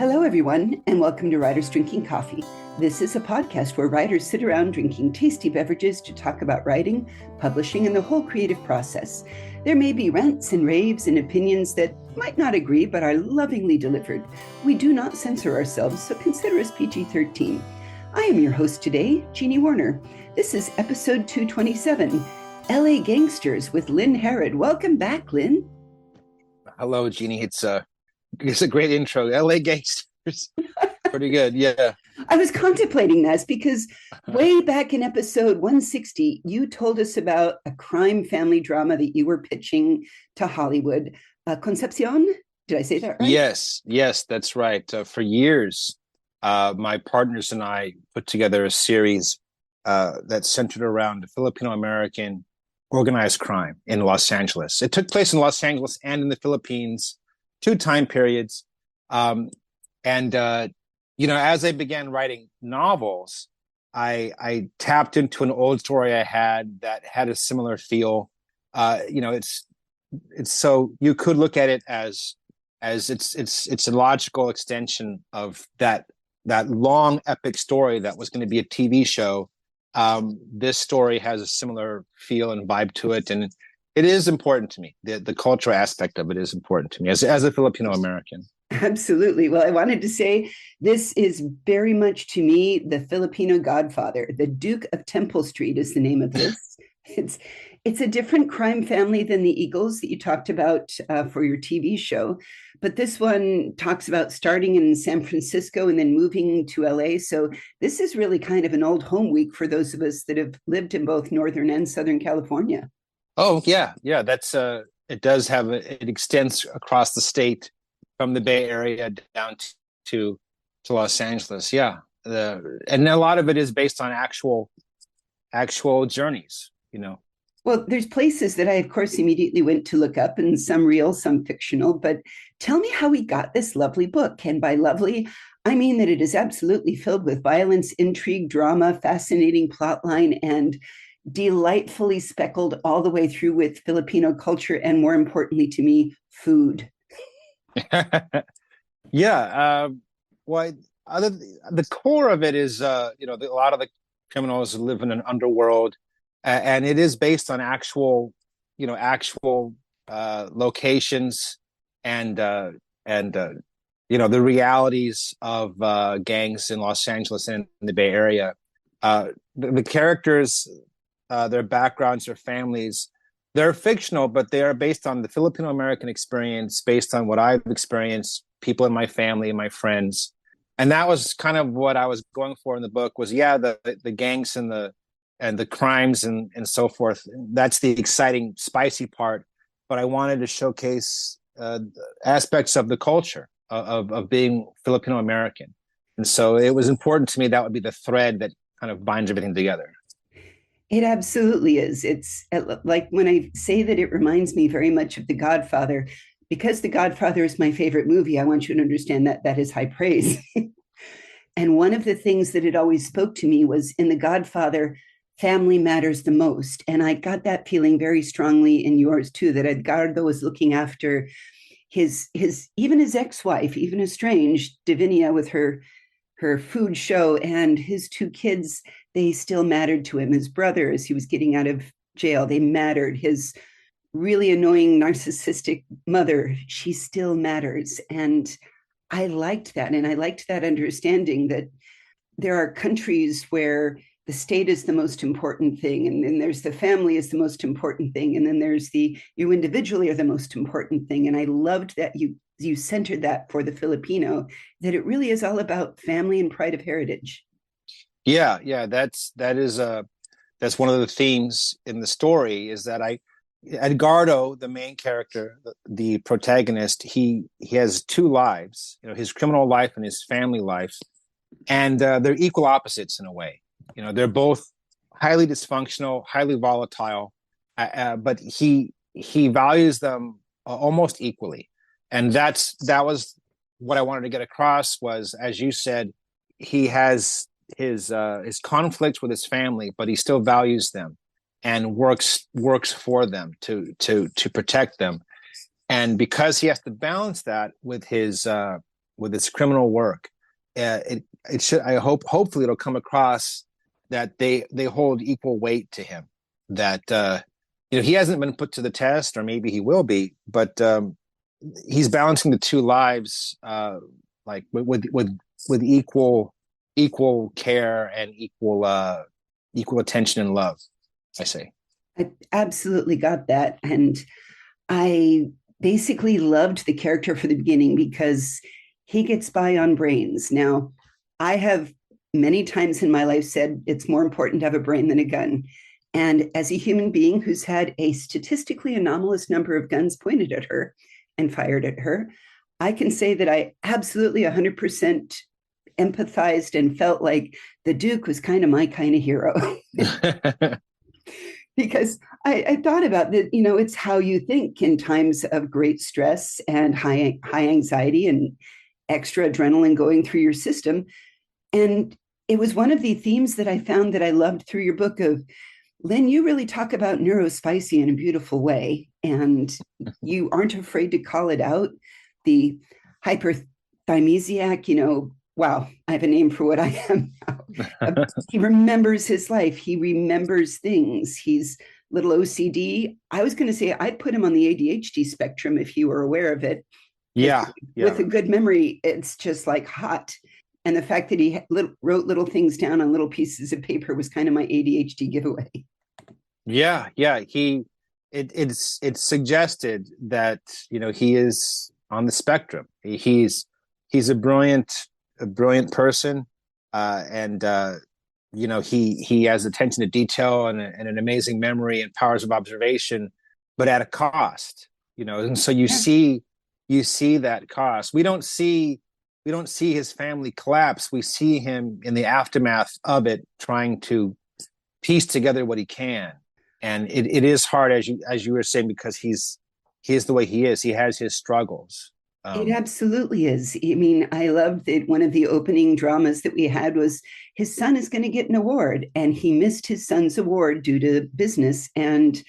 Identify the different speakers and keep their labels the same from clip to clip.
Speaker 1: Hello, everyone, and welcome to Writers Drinking Coffee. This is a podcast where writers sit around drinking tasty beverages to talk about writing, publishing, and the whole creative process. There may be rants and raves and opinions that might not agree but are lovingly delivered. We do not censor ourselves, so consider us PG-13. I am your host today, Jeannie Warner. This is episode 227, LA Gangsters with Lynn Harrod. Welcome back, Lynn.
Speaker 2: Hello, Jeannie. It's a great intro. LA Gangsters. Pretty good. Yeah.
Speaker 1: I was contemplating this because way back in episode 160, you told us about a crime family drama that you were pitching to Hollywood. Concepcion? Did I say that right?
Speaker 2: Yes, that's right. For years, my partners and I put together a series that centered around Filipino American organized crime in Los Angeles. It took place in Los Angeles and in the Philippines, two time periods. As I began writing novels, I tapped into an old story I had that had a similar feel. It's so you could look at it as it's a logical extension of that long epic story that was going to be a TV show. This story has a similar feel and vibe to it, and it is important to me. The cultural aspect of it is important to me as a Filipino American.
Speaker 1: Absolutely. Well, I wanted to say this is very much to me the Filipino Godfather. The Duke of Temple Street is the name of this. It's a different crime family than the Eagles that you talked about for your TV show. But this one talks about starting in San Francisco and then moving to LA. So this is really kind of an old home week for those of us that have lived in both Northern and Southern California.
Speaker 2: Oh, yeah. That's it does have it extends across the state from the Bay Area down to Los Angeles. Yeah. And a lot of it is based on actual journeys,
Speaker 1: Well, there's places that I, of course, immediately went to look up, and some real, some fictional. But tell me how we got this lovely book. And by lovely, I mean that it is absolutely filled with violence, intrigue, drama, fascinating plotline, and delightfully speckled all the way through with Filipino culture and, more importantly to me, food.
Speaker 2: Yeah. The core of it is, a lot of the criminals live in an underworld. And it is based on actual locations and the realities of gangs in Los Angeles and in the Bay Area. The characters, their backgrounds, their families, they're fictional, but they are based on the Filipino American experience, based on what I've experienced, people in my family, my friends. And that was kind of what I was going for in the book was, the gangs and the crimes and so forth. That's the exciting, spicy part. But I wanted to showcase aspects of the culture of being Filipino American. And so it was important to me that would be the thread that kind of binds everything together.
Speaker 1: It absolutely is. It's like when I say that it reminds me very much of The Godfather, because The Godfather is my favorite movie, I want you to understand that that is high praise. And one of the things that it always spoke to me was in The Godfather, family matters the most. And I got that feeling very strongly in yours too, that Edgardo was looking after his even his ex-wife, even estranged, Divinia with her food show, and his two kids, they still mattered to him. His brother, as he was getting out of jail, they mattered. His really annoying, narcissistic mother, she still matters. And I liked that. And I liked that understanding that there are countries where the state is the most important thing, and then there's the family is the most important thing, and then there's you individually are the most important thing. And I loved that you centered that for the Filipino, that it really is all about family and pride of heritage.
Speaker 2: Yeah, that's one of the themes in the story is that Edgardo, the main character, the protagonist, he has two lives, his criminal life and his family life, and they're equal opposites in a way. They're both highly dysfunctional, highly volatile, but he values them almost equally. And that was what I wanted to get across was, as you said, he has his conflicts with his family, but he still values them and works for them to protect them. And because he has to balance that with his with its criminal work, it should, I hope, hopefully it'll come across that they hold equal weight to him. That he hasn't been put to the test, or maybe he will be, but he's balancing the two lives, like with equal care and equal attention and love, I say.
Speaker 1: I absolutely got that. And I basically loved the character for the beginning because he gets by on brains. Now, I have many times in my life said it's more important to have a brain than a gun. And as a human being who's had a statistically anomalous number of guns pointed at her and fired at her, I can say that I absolutely 100% empathized and felt like the Duke was kind of my kind of hero. Because I thought about that, it's how you think in times of great stress and high anxiety and extra adrenaline going through your system. And it was one of the themes that I found that I loved through your book of, Lynn, you really talk about neurospicy in a beautiful way, and you aren't afraid to call it out. The hyperthymesiac, wow, I have a name for what I am now. He remembers his life. He remembers things. He's little OCD. I was going to say I'd put him on the ADHD spectrum if he were aware of it.
Speaker 2: Yeah.
Speaker 1: With a good memory, it's just like hot. And the fact that he wrote little things down on little pieces of paper was kind of my ADHD giveaway.
Speaker 2: Yeah. It's suggested that he is on the spectrum. He's a brilliant person, and he has attention to detail and an amazing memory and powers of observation, but at a cost. And so you see that cost. We don't see his family collapse. We see him in the aftermath of it, trying to piece together what he can. And it is hard, as you were saying, because he is the way he is. He has his struggles.
Speaker 1: It absolutely is. I mean, I loved that one of the opening dramas that we had was his son is going to get an award, and he missed his son's award due to business. And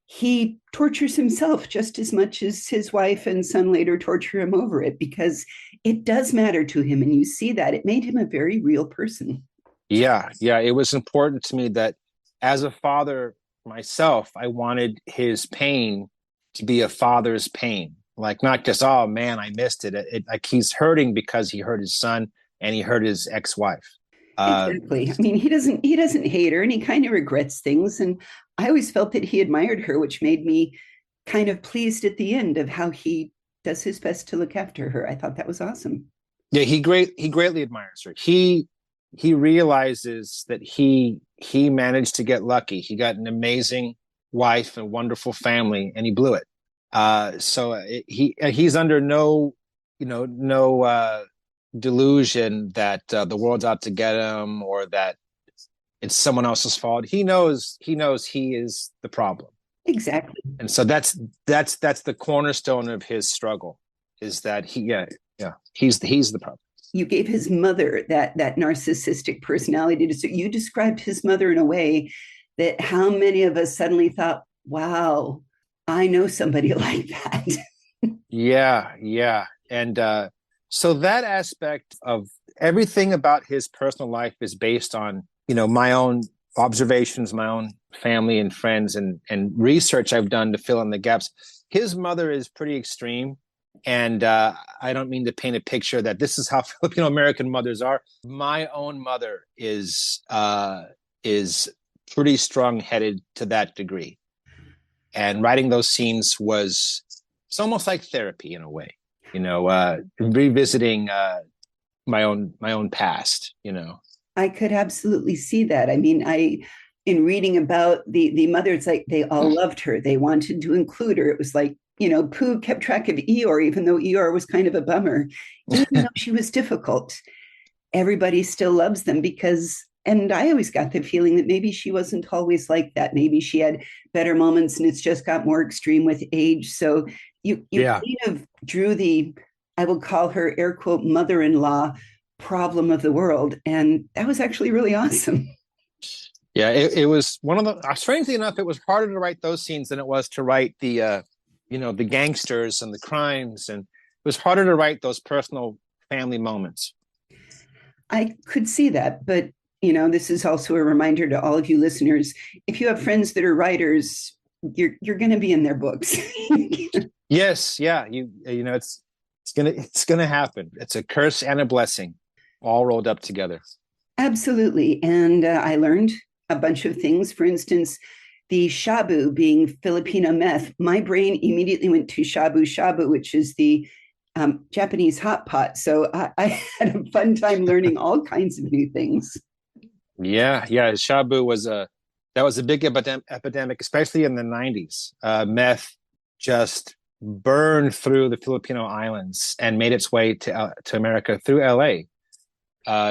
Speaker 1: he tortures himself just as much as his wife and son later torture him over it, because it does matter to him. And you see that it made him a very real person.
Speaker 2: Yeah. It was important to me that as a father myself, I wanted his pain to be a father's pain. Like, not just, oh man, I missed it. Like, he's hurting because he hurt his son and he hurt his ex-wife.
Speaker 1: Exactly. I mean, he doesn't hate her, and he kind of regrets things. And I always felt that he admired her, which made me kind of pleased at the end of how he does his best to look after her. I thought that was awesome.
Speaker 2: Yeah, he greatly admires her. He realizes that he managed to get lucky. He got an amazing wife and wonderful family, and he blew it. So he's under no delusion that the world's out to get him, or that it's someone else's fault. He knows he is the problem.
Speaker 1: Exactly.
Speaker 2: And so that's the cornerstone of his struggle, is that he's the problem.
Speaker 1: You gave his mother that narcissistic personality. So you described his mother in a way that how many of us suddenly thought, wow, I know somebody like that.
Speaker 2: Yeah. And so that aspect of everything about his personal life is based on, my own observations, my own family and friends, and research I've done to fill in the gaps. His mother is pretty extreme. And I don't mean to paint a picture that this is how Filipino American mothers are. My own mother is pretty strong-headed to that degree. And writing those scenes it's almost like therapy in a way, revisiting my own past,
Speaker 3: I could absolutely see that. I mean, in reading about the mother, it's like they all loved her. They wanted to include her. It was like, Pooh kept track of Eeyore, even though Eeyore was kind of a bummer. Even though she was difficult, everybody still loves them and I always got the feeling that maybe she wasn't always like that. Maybe she had better moments and it's just got more extreme with age. So you kind of drew I will call her air quote, mother-in-law problem of the world. And that was actually really awesome.
Speaker 2: Yeah, it was one of the, strangely enough, it was harder to write those scenes than it was to write the gangsters and the crimes. And it was harder to write those personal family moments.
Speaker 3: I could see that, but this is also a reminder to all of you listeners. If you have friends that are writers, you're going to be in their books.
Speaker 2: Yes, yeah, it's gonna happen. It's a curse and a blessing, all rolled up together.
Speaker 3: Absolutely, and I learned a bunch of things. For instance, the shabu being Filipino meth. My brain immediately went to shabu shabu, which is the Japanese hot pot. So I had a fun time learning all kinds of new things.
Speaker 2: Yeah, shabu was a big epidemic, especially in the 90s. Meth just burned through the Filipino islands and made its way to America through LA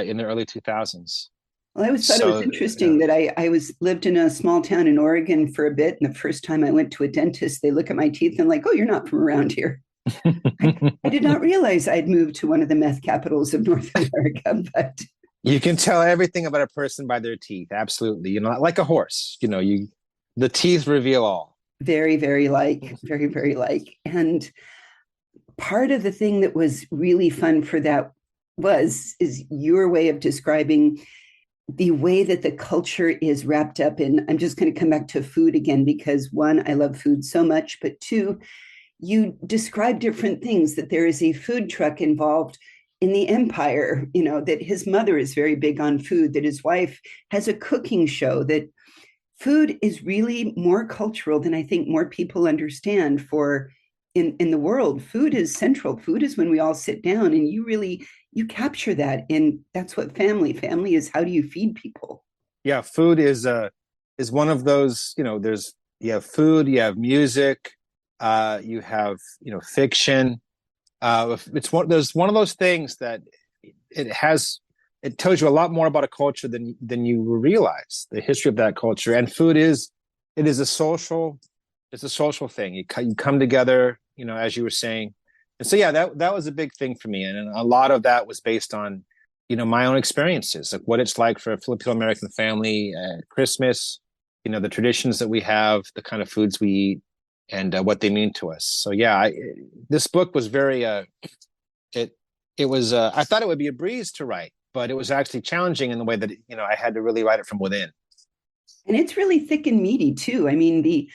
Speaker 2: in the early 2000s.
Speaker 3: Well, I always thought it was interesting that I lived in a small town in Oregon for a bit, and the first time I went to a dentist, they look at my teeth and like, "Oh, you're not from around here." I did not realize I'd moved to one of the meth capitals of North America, but
Speaker 2: you can tell everything about a person by their teeth. Absolutely, like a horse. The teeth reveal all.
Speaker 3: Very, very very, very like. And part of the thing that was really fun for that is your way of describing the way that the culture is wrapped up in. I'm just going to come back to food again, because one, I love food so much, but two, you describe different things, that there is a food truck involved in the empire, that his mother is very big on food, that his wife has a cooking show, that food is really more cultural than I think more people understand. For in the world, food is central. Food is when we all sit down, and you capture that. And that's what family is. How do you feed people?
Speaker 2: Yeah, food is one of those. You have food, you have music, you have fiction. It's one of those things that it tells you a lot more about a culture than you realize, the history of that culture. And food is a social thing. You come together, as you were saying. And so, yeah, that was a big thing for me. And a lot of that was based on, my own experiences, like what it's like for a Filipino American family at Christmas, the traditions that we have, the kind of foods we eat, and what they mean to us. So, yeah, this book was very, it was, I thought it would be a breeze to write, but it was actually challenging in the way that, I had to really write it from within.
Speaker 3: And it's really thick and meaty too. I mean,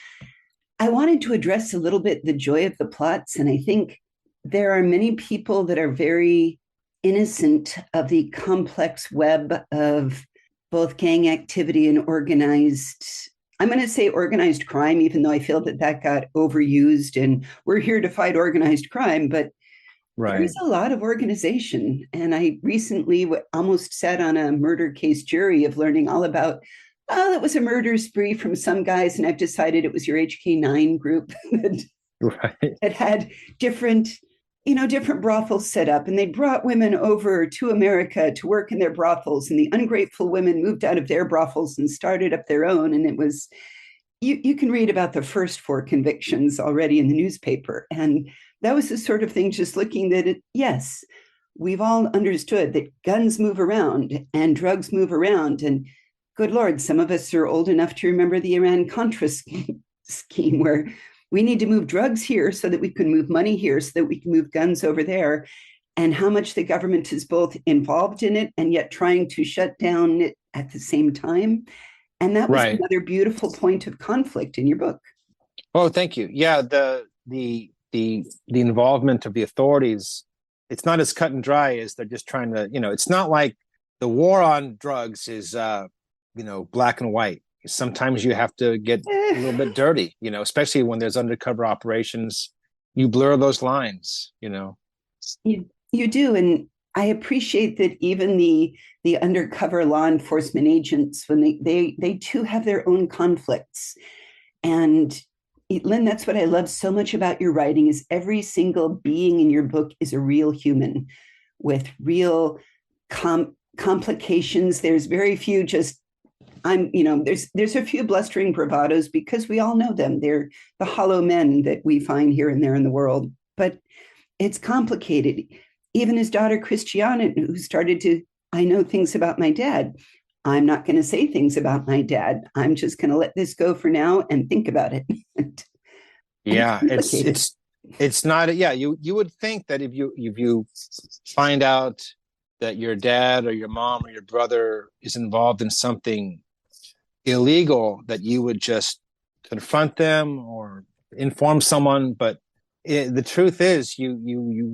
Speaker 3: I wanted to address a little bit the joy of the plots. And I think there are many people that are very innocent of the complex web of both gang activity and I'm going to say organized crime, even though I feel that got overused, and we're here to fight organized crime, but right. There's a lot of organization. And I recently almost sat on a murder case jury of learning all about, that was a murder spree from some guys, and I've decided it was your HK9 group that had different brothels set up, and they brought women over to America to work in their brothels, and the ungrateful women moved out of their brothels and started up their own. And it was, you can read about the first 4 convictions already in the newspaper. And that was the sort of thing, just looking that yes, we've all understood that guns move around and drugs move around. And good Lord, some of us are old enough to remember the Iran-Contra scheme, where we need to move drugs here so that we can move money here, so that we can move guns over there, and how much the government is both involved in it and yet trying to shut down it at the same time. And that was another beautiful point of conflict in your book.
Speaker 2: Oh, thank you. Yeah, the involvement of the authorities, it's not as cut and dry as they're just trying to, it's not like the war on drugs is, black and white. Sometimes you have to get a little bit dirty, especially when there's undercover operations. You blur those lines,
Speaker 3: You do. And I appreciate that even the undercover law enforcement agents, when they too have their own conflicts. And Lynn, that's what I love so much about your writing, is every single being in your book is a real human with real complications. There's very few there's a few blustering bravados, because we all know them. They're the hollow men that we find here and there in the world, but it's complicated. Even his daughter, Christiana, who started to, I know things about my dad. I'm not going to say things about my dad. I'm just going to let this go for now and think about it.
Speaker 2: Yeah, It's not. Yeah, you would think that if you find out that your dad or your mom or your brother is involved in something illegal, that you would just confront them or inform someone. But the truth is, you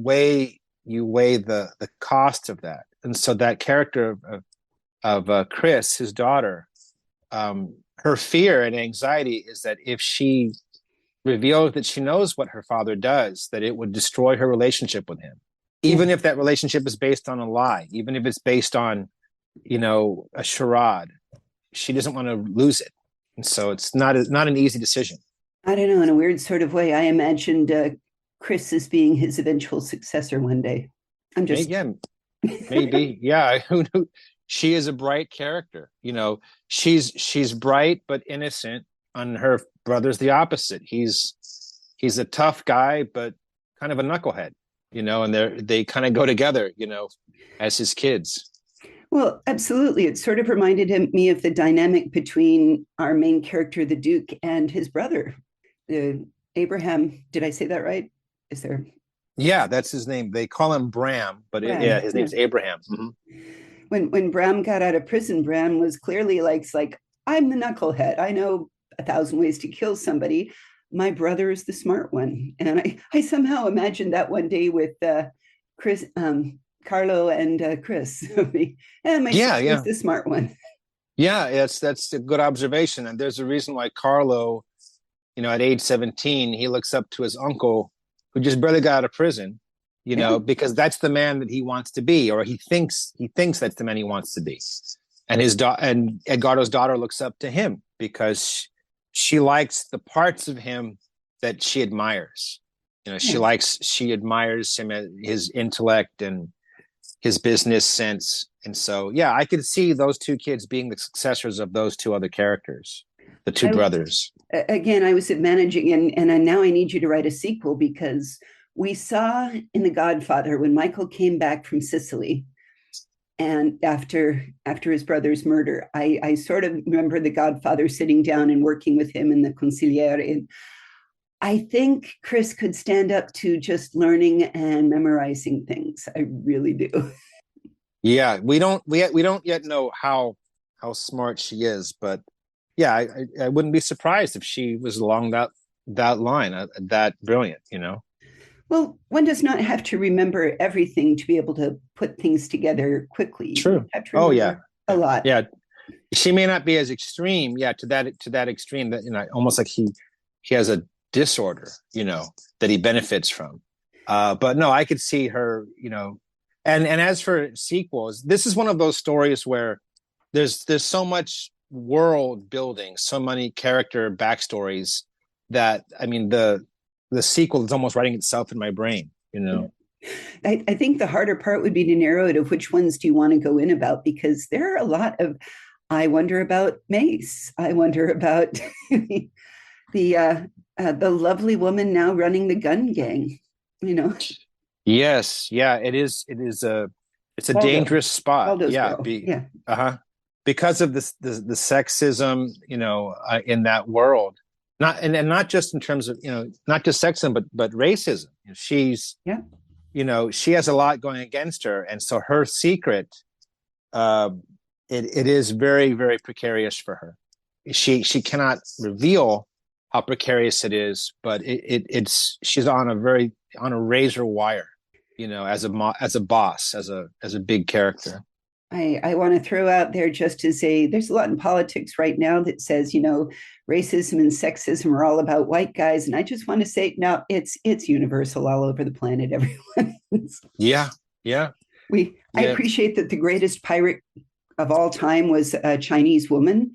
Speaker 2: weigh the cost of that, and so that character of Chris, his daughter, her fear and anxiety is that if she reveals that she knows what her father does, that it would destroy her relationship with him, even if that relationship is based on a lie, even if it's based on, a charade. She doesn't want to lose it, and so it's not an easy decision.
Speaker 3: I don't know. In a weird sort of way, I imagined Chris as being his eventual successor one day. I'm just
Speaker 2: Yeah, maybe. Yeah, who knew? She is a bright character. She's bright but innocent, and her brother's the opposite. He's a tough guy but kind of a knucklehead. And they kind of go together. As his kids.
Speaker 3: Well, absolutely. It sort of reminded me of the dynamic between our main character, the Duke, and his brother, Abraham. Did I say that right? Is there?
Speaker 2: Yeah, that's his name. They call him Bram, but his name's Abraham. Mm-hmm.
Speaker 3: When Bram got out of prison, Bram was clearly like, I'm the knucklehead. I know 1,000 ways to kill somebody. My brother is the smart one. And I somehow imagined that one day with Chris, Carlo and Chris. And my sister is the smart one.
Speaker 2: Yeah, that's a good observation. And there's a reason why Carlo, at age 17, he looks up to his uncle who just barely got out of prison, because that's the man that he wants to be, or he thinks that's the man he wants to be. And and Edgardo's daughter looks up to him because she likes the parts of him that she admires. She admires him, his intellect and his business sense. And so, I could see those two kids being the successors of those two other characters, the two brothers.
Speaker 3: Again, I was managing, and now I need you to write a sequel, because we saw in The Godfather when Michael came back from Sicily, and after his brother's murder, I sort of remember The Godfather sitting down and working with him in the consigliere. And I think Chris could stand up to just learning and memorizing things. I really do.
Speaker 2: Yeah, we don't yet know how smart she is, but I wouldn't be surprised if she was along that line, that brilliant.
Speaker 3: Well, one does not have to remember everything to be able to put things together quickly.
Speaker 2: True. Oh yeah,
Speaker 3: a lot.
Speaker 2: Yeah, she may not be as extreme. Yeah, to that extreme that almost like he has a disorder, that he benefits from. But no, I could see her, and as for sequels, this is one of those stories where there's so much world building, so many character backstories that the sequel is almost writing itself in my brain.
Speaker 3: I think the harder part would be to narrow it of which ones do you want to go in about, because there are a lot of. I wonder about Mace. I wonder about the lovely woman now running the gun gang.
Speaker 2: Yes, yeah, it is. It's a
Speaker 3: Waldo.
Speaker 2: Dangerous spot.
Speaker 3: Waldo's girl.
Speaker 2: Because of the sexism, in that world. Not just in terms of not just sexism, but racism. She's she has a lot going against her, and so her secret, it is very, very precarious for her. She cannot reveal how precarious it is, but she's on a razor wire, as a boss, as a big character.
Speaker 3: I want to throw out there just to say there's a lot in politics right now that says, racism and sexism are all about white guys. And I just want to say, no, it's universal all over the planet, everyone.
Speaker 2: Yeah.
Speaker 3: I appreciate that the greatest pirate of all time was a Chinese woman,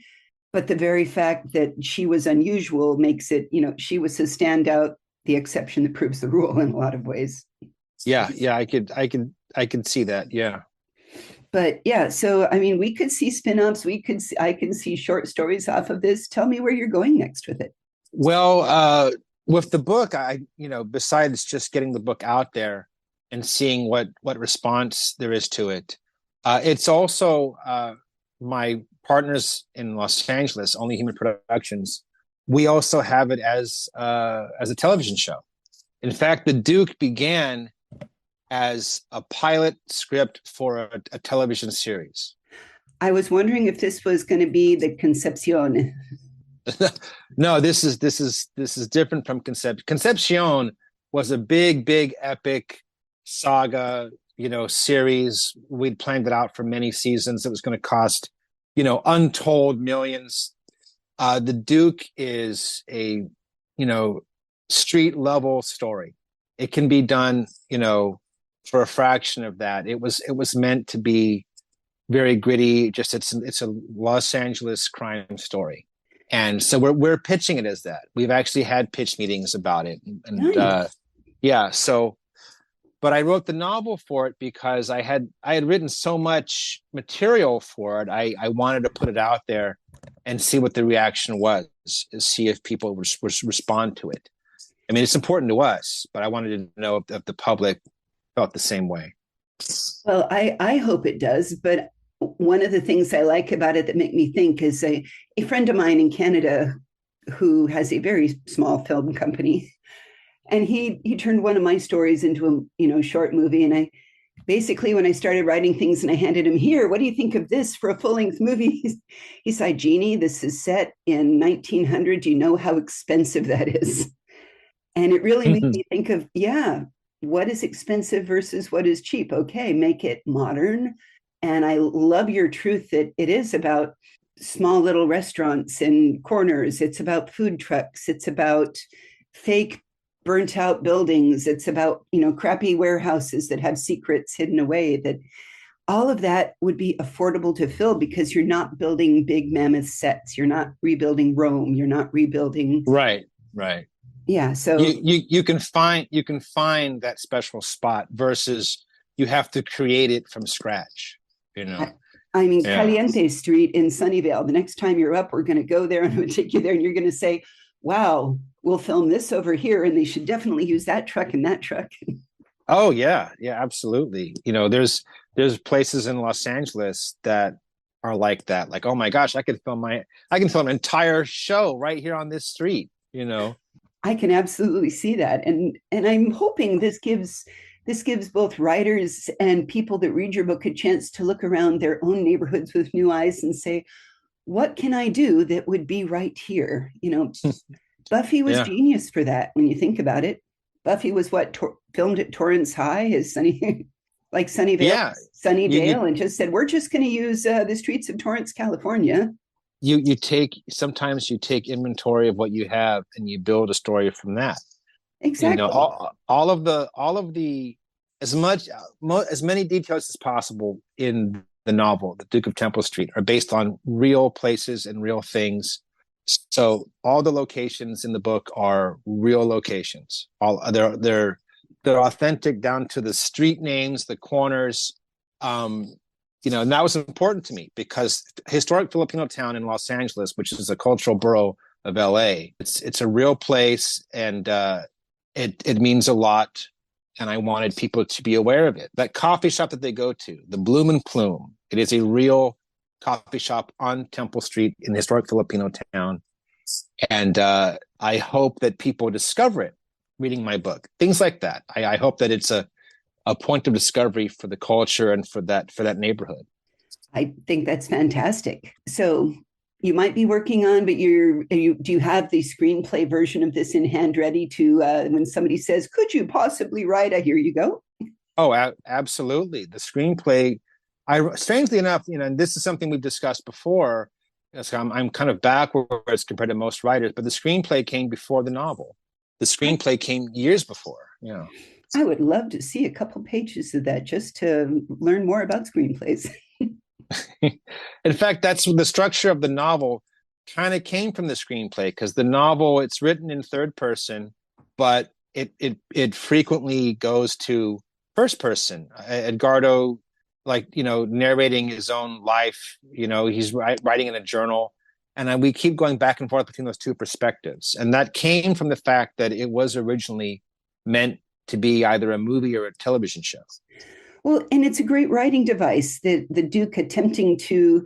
Speaker 3: but the very fact that she was unusual makes it, she was a standout, the exception that proves the rule in a lot of ways.
Speaker 2: Yeah, I could see that. Yeah.
Speaker 3: But so we could see spin-offs. I can see short stories off of this. Tell me where you're going next with it.
Speaker 2: Well, with the book, besides just getting the book out there and seeing what response there is to it, it's also my partners in Los Angeles, Only Human Productions. We also have it as a television show. In fact, The Duke began as a pilot script for a television series.
Speaker 3: I was wondering if this was going to be the Concepcion.
Speaker 2: No, this is different from Concepcion. Concepcion was a big epic saga, series. We'd planned it out for many seasons. It was going to cost, untold millions. The Duke is a, street level story. It can be done, for a fraction of that. It was meant to be very gritty. Just it's a Los Angeles crime story, and so we're pitching it as that. We've actually had pitch meetings about it, and
Speaker 3: Nice.
Speaker 2: yeah. So, but I wrote the novel for it because I had written so much material for it. I wanted to put it out there and see what the reaction was, see if people respond to it. I mean, it's important to us, but I wanted to know if the public felt the same way.
Speaker 3: Well, I hope it does. But one of the things I like about it that make me think is a friend of mine in Canada who has a very small film company. And he turned one of my stories into a short movie. And I basically, when I started writing things and I handed him, here, what do you think of this for a full-length movie? He said, Jeannie, this is set in 1900. Do you know how expensive that is? And it really made me think of, yeah, what is expensive versus what is cheap? Okay, make it modern. And I love your truth that it is about small little restaurants and corners. It's about food trucks. It's about fake burnt out buildings. It's about, crappy warehouses that have secrets hidden away. That all of that would be affordable to fill because you're not building big mammoth sets. You're not rebuilding Rome. You're not rebuilding.
Speaker 2: Right.
Speaker 3: Yeah. So
Speaker 2: you can find that special spot versus you have to create it from scratch.
Speaker 3: I mean, yeah. Caliente Street in Sunnyvale. The next time you're up, we're going to go there and I'm going to take you there and you're going to say, wow, we'll film this over here. And they should definitely use that truck and that truck.
Speaker 2: Oh, yeah. Yeah, absolutely. There's places in Los Angeles that are like that. Like, oh my gosh, I can film an entire show right here on this street,
Speaker 3: I can absolutely see that. And I'm hoping this gives both writers and people that read your book a chance to look around their own neighborhoods with new eyes and say, what can I do that would be right here? Buffy was genius for that when you think about it. Buffy was filmed at Torrance High, is Sunnyvale, Sunnydale, and just said, we're just going to use the streets of Torrance, California.
Speaker 2: Sometimes you take inventory of what you have and you build a story from that.
Speaker 3: Exactly.
Speaker 2: All of the as many details as possible in the novel, The Duke of Temple Street, are based on real places and real things. So all the locations in the book are real locations. They're authentic down to the street names, the corners. And that was important to me because historic Filipino town in Los Angeles, which is a cultural borough of LA, it's a real place and it means a lot. And I wanted people to be aware of it. That coffee shop that they go to, the Bloom and Plume, it is a real coffee shop on Temple Street in historic Filipino town. And I hope that people discover it reading my book. Things like that. I hope that it's a point of discovery for the culture and for that neighborhood.
Speaker 3: I think that's fantastic. So you might be working on, but do you have the screenplay version of this in hand ready to when somebody says, could you possibly write here you go?
Speaker 2: Oh, absolutely. The screenplay, strangely enough, and this is something we've discussed before. So I'm kind of backwards compared to most writers, but the screenplay came before the novel. The screenplay came years before. Yeah.
Speaker 3: I would love to see a couple pages of that just to learn more about screenplays.
Speaker 2: In fact, that's the structure of the novel kind of came from the screenplay because the novel, it's written in third person, but it frequently goes to first person. Edgardo, narrating his own life, he's writing in a journal. And we keep going back and forth between those two perspectives. And that came from the fact that it was originally meant to be either a movie or a television show.
Speaker 3: Well, and it's a great writing device. The Duke attempting to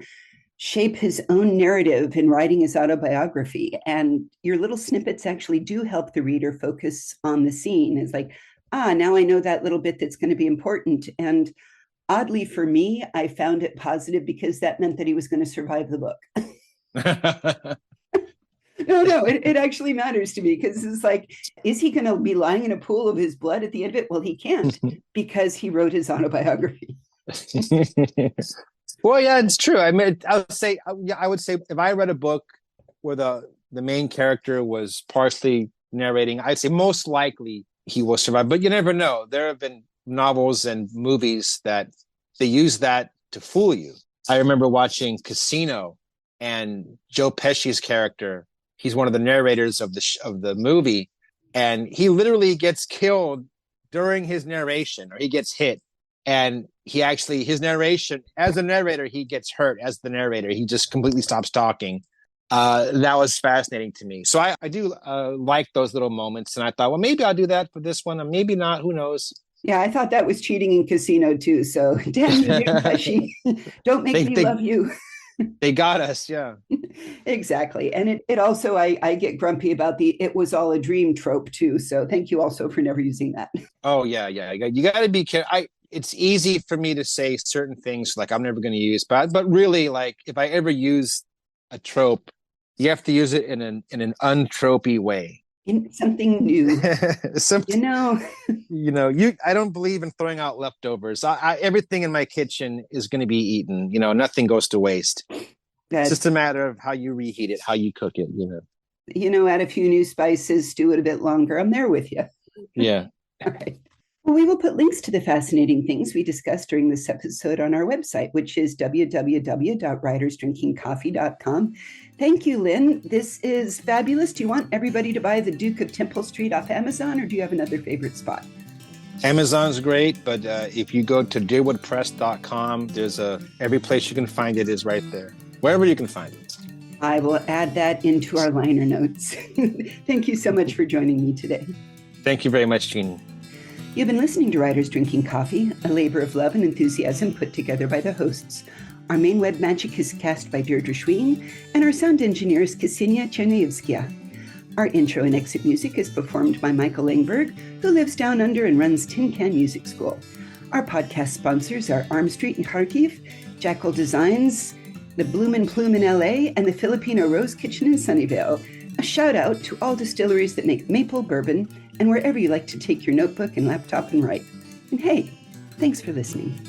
Speaker 1: shape his own narrative in writing his autobiography. And your little snippets actually do help the reader focus on the scene. It's like, now I know that little bit that's going to be important. And oddly for me, I found it positive because that meant that he was going to survive the book. No, it actually matters to me because it's like, is he going to be lying in a pool of his blood at the end of it? Well, he can't because he wrote his autobiography.
Speaker 2: Well, yeah, it's true. I mean, I would say if I read a book where the main character was partially narrating, I'd say most likely he will survive. But you never know. There have been novels and movies that they use that to fool you. I remember watching Casino, and Joe Pesci's character, he's one of the narrators of the movie, and he literally gets killed during his narration, or he gets hit. And his narration, as a narrator, he gets hurt as the narrator. He just completely stops talking. That was fascinating to me. So I do like those little moments. And I thought, well, maybe I'll do that for this one, and maybe not. Who knows?
Speaker 1: Yeah, I thought that was cheating in Casino too. So damn you, Pesci. Don't make me love you.
Speaker 2: They got us, yeah.
Speaker 1: Exactly. And it also, I get grumpy about the "it was all a dream" trope too. So thank you also for never using that.
Speaker 2: Oh, yeah. You got to be careful. It's easy for me to say certain things like I'm never going to use, but really, like, if I ever use a trope, you have to use it in an untropy way.
Speaker 1: In something new.
Speaker 2: I don't believe in throwing out leftovers. Everything in my kitchen is going to be eaten. Nothing goes to waste. It's just a matter of how you reheat it, how you cook it.
Speaker 1: Add a few new spices, stew it a bit longer. I'm there with you.
Speaker 2: Yeah.
Speaker 1: All right. Well, we will put links to the fascinating things we discussed during this episode on our website, which is www.writersdrinkingcoffee.com. Thank you, Lynn. This is fabulous. Do you want everybody to buy The Duke of Temple Street off Amazon, or do you have another favorite spot?
Speaker 2: Amazon's great, but if you go to deerwoodpress.com, there's every place you can find it is right there, wherever you can find it.
Speaker 1: I will add that into our liner notes. Thank you so much for joining me today.
Speaker 2: Thank you very much, Jeannie.
Speaker 1: You've been listening to Writers Drinking Coffee, a labor of love and enthusiasm put together by the hosts. Our main web magic is cast by Deirdre Schween, and our sound engineer is Ksenia Chernievskia. Our intro and exit music is performed by Michael Langberg, who lives down under and runs Tin Can Music School. Our podcast sponsors are Arm Street in Kharkiv, Jackal Designs, the Bloom and Plume in LA, and the Filipino Rose Kitchen in Sunnyvale. A shout out to all distilleries that make maple bourbon, and wherever you like to take your notebook and laptop and write. And hey, thanks for listening.